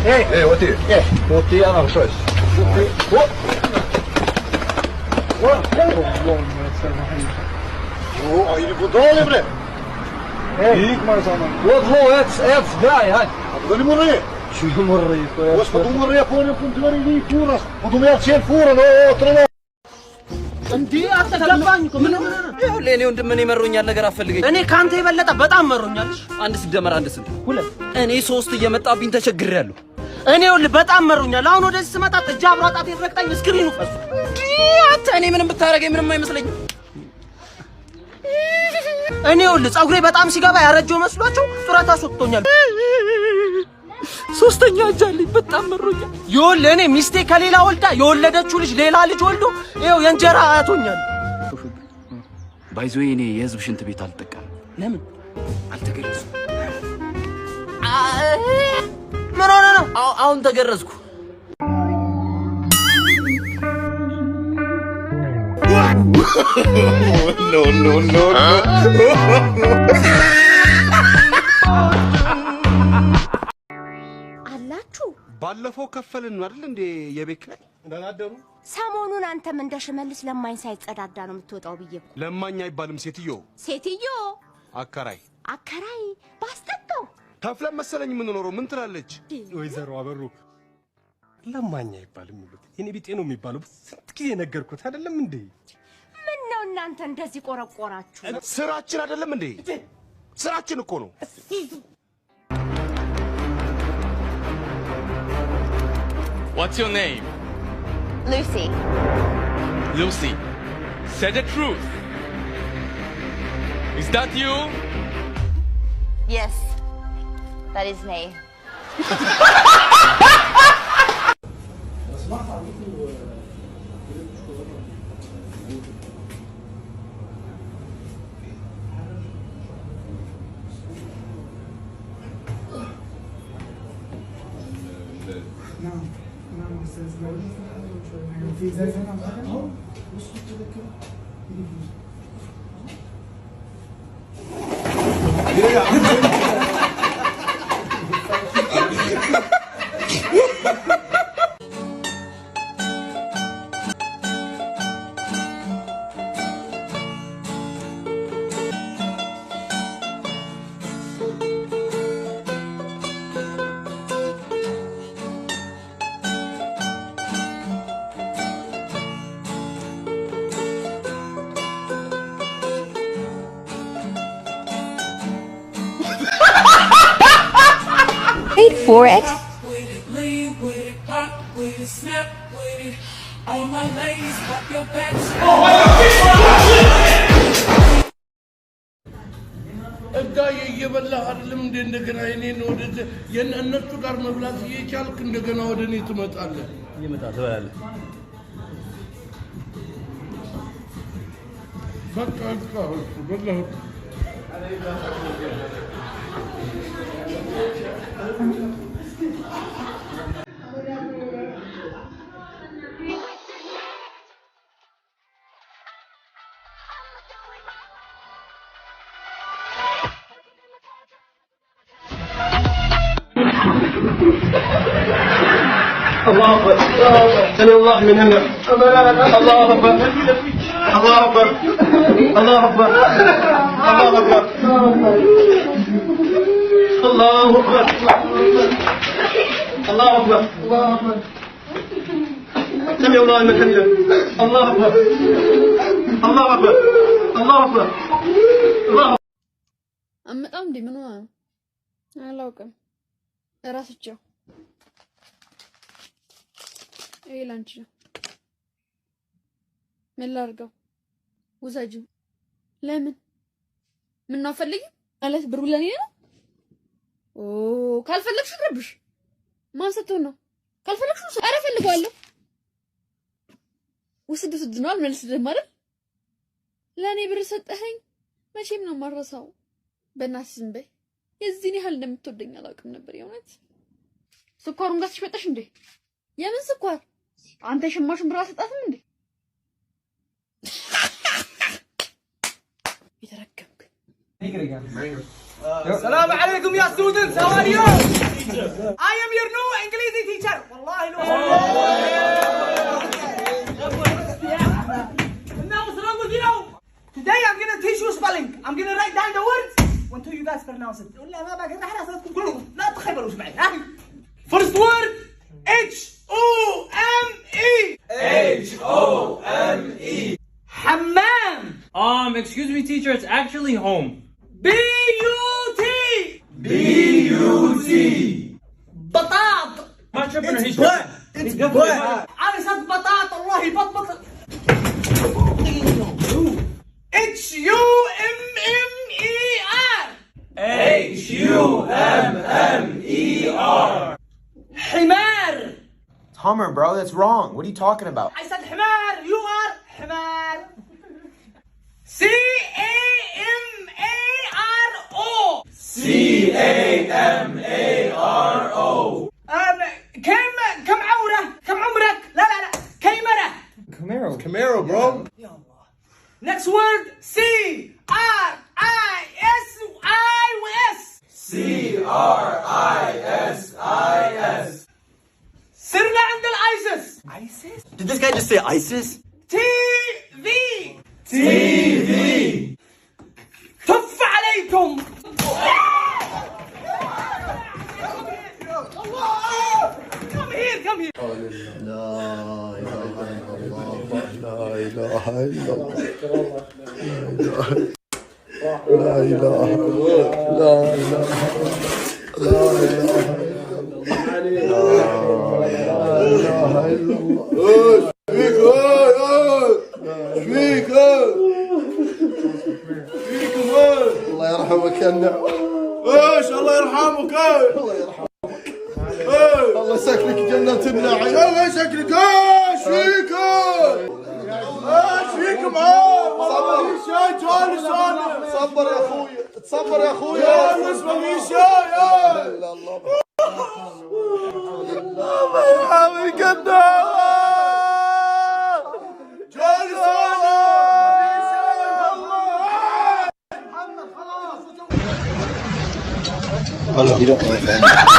ايه وطي وطي انا وشوش والله يبغى bre. Gick man såna. والله ett berg här. Då ni morre. Sjö morre. Vad ska du morre på när du kommer in i fora? Och du är själv fora och träna. እንዴ አተገባኝ እኮ ምን ይኸው ለኔ ወንድም ይመሩኛል ነገር አፈልገኝ እኔ ካንተ የበለጠ በጣም መሩኛልሽ አንድ ሲደመር አንድ ስንት ሁለት እኔ ሶስት እየመጣብኝ ተቸግሬያለሁ እኔ ወል በጣም መሩኛል አሁን ወደዚህ ስመጣ ጥጃ አብራጣት ይረግጣኝ ስክሪኑ ፈሱ አንተ እኔ ምንም ብታረገኝ ምንም አይመስለኝ እኔ ወል ጻጉሬ በጣም ሲገባ ያረጀው መስሏቸው ጡረታ አስወጥቶኛል ሶስተኛ አጃልኝ በጣም መሩኛል ይኸው ለኔ ሚስቴ ከሌላ ወልዳ የወለደችው ልጅ ሌላ ልጅ ወልዶ ይኸው የእንጀራ አያቶኛል ባይዞይ እኔ የህዝብ ሽንት ቤት አልጠቀም ለምን አልተገረዝኩ ምን ሆነ ነው አሁን ተገረዝኩ ኖ ባለፈው ከፈልን ነው አይደል እንዴ የቤት ላይ እንደናደሩ ሰሞኑን አንተም እንደ ሽመልስ ለማኝ ሳይጸዳዳ ነው የምትወጣው ብዬ ለማኝ አይባልም ሴትዮ አከራይ ባስጠጣው ታፍለም መሰለኝ ምን ኖሮ ምን ትላለች ወይዘሮ አበሩ ለማኝ አይባልም ይሉት የኔ ቢጤ ነው የሚባለው ስንት ጊዜ ነገርኩት አይደለም እንዴ ምን ነው እናንተ እንደዚህ ቆረቆራችሁ ስራችን አይደለም እንዴ ስራችን እኮ ነው What's your name? Lucy. Lucy. Say the truth. Is that you? Yes. That is me. Wait for it. እጋዬ እየበላህ አይደለም እንደ እንደገና እኔን ወደ የእነሱ ጋር መብላት እየቻልክ እንደገና ወደ እኔ ትመጣለህ ትበላለህ በቃ በላህ الله أكبر سمع الله من هنا الله أكبر الله أكبر الله أكبر الله أكبر الله أكبر الله أكبر سمع الله من هنا الله أكبر الله أكبر الله أكبر الله أكبر أم دي من وين أنا لوكم راسجو ايه لانشو من لارقو وزاجو لمن من نافلي قالت برولاني انا اوه قال فلكش تربش ما ستونو قال فلكش انا فلقوالو وسد سدنال من السد مره لاني ብር ሰጠኸኝ መቼም ነው ማረሳው በእናትህ ዝም በይ የዚህን ያህል እንደምትወደኝ አላውቅም ነበር የእውነት ስኳሩን ጋር ትሽመጣሽ እንዴ የምን ስኳር አንተ ሽማሽን ብር አሰጣትም እንዴ የተረከምክ السلام عليكم يا students. How are you? I am your new English teacher. والله Now what's wrong with you? Today I'm gonna teach you spelling. I'm gonna write down the words until you guys pronounce it. ولا ما بقى راح اصلا كلكم لا تخيبوا معي. First word H-O-M-E. H-O-M-E. Hammam. Excuse me, teacher. It's actually home. B-U-T. B-U-T. بطاط. Not tripping. It's butt. It's butt. أنا صدق بطاط والله بط. H-U-M-M-E-R. H-U-M-M-E-R. حمار. Hummer, bro, that's wrong. What are you talking about? I said حمار. You are حمار. C-A-M-A-R-O. C-A-M-A-R-O. كم عمرك؟ لا كاميرا. Camaro, bro. Next word C-R-I-S-I-S. C-R-I-S-I-S. صرنا عند الISIS. ISIS? Did this guy just say ISIS? TV. TV. تف عليكم. Come here. لا إله إلا الله. لا إله إلا الله. فيك الله يرحمك يا النعم. ايش الله يرحمك. الله يرحمك. الله يسكنك جنة النعيم. الله يسكنك. ايش فيك؟ ايش فيك معاه؟ صبر يا اخوي. تصبر يا اخوي. جالس ما في شاي. الله يرحمك يا النعم. جالس والله.